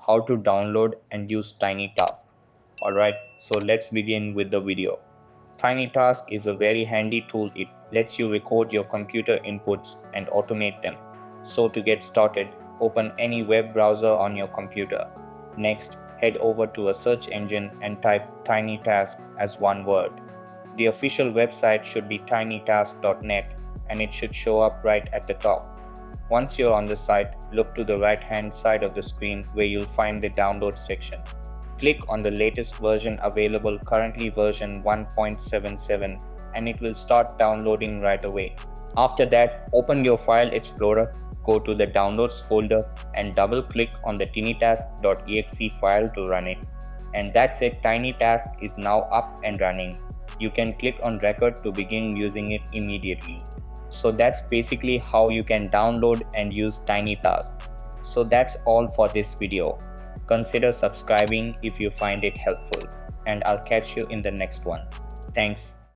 how to download and use TinyTask. Alright, so let's begin with the video. TinyTask is a very handy tool. It lets you record your computer inputs and automate them. So to get started, open any web browser on your computer. Next, head over to a search engine and type TinyTask as one word. The official website should be tinytask.net and it should show up right at the top. Once you're on the site, look to the right-hand side of the screen where you'll find the download section. Click on the latest version available, currently version 1.77, and it will start downloading right away. After that, open your file explorer, go to the downloads folder and double-click on the tinytask.exe file to run it. And that's it, TinyTask is now up and running. You can click on record to begin using it immediately. So that's basically how you can download and use TinyTask. So that's all for this video. Consider subscribing if you find it helpful, and I'll catch you in the next one. Thanks.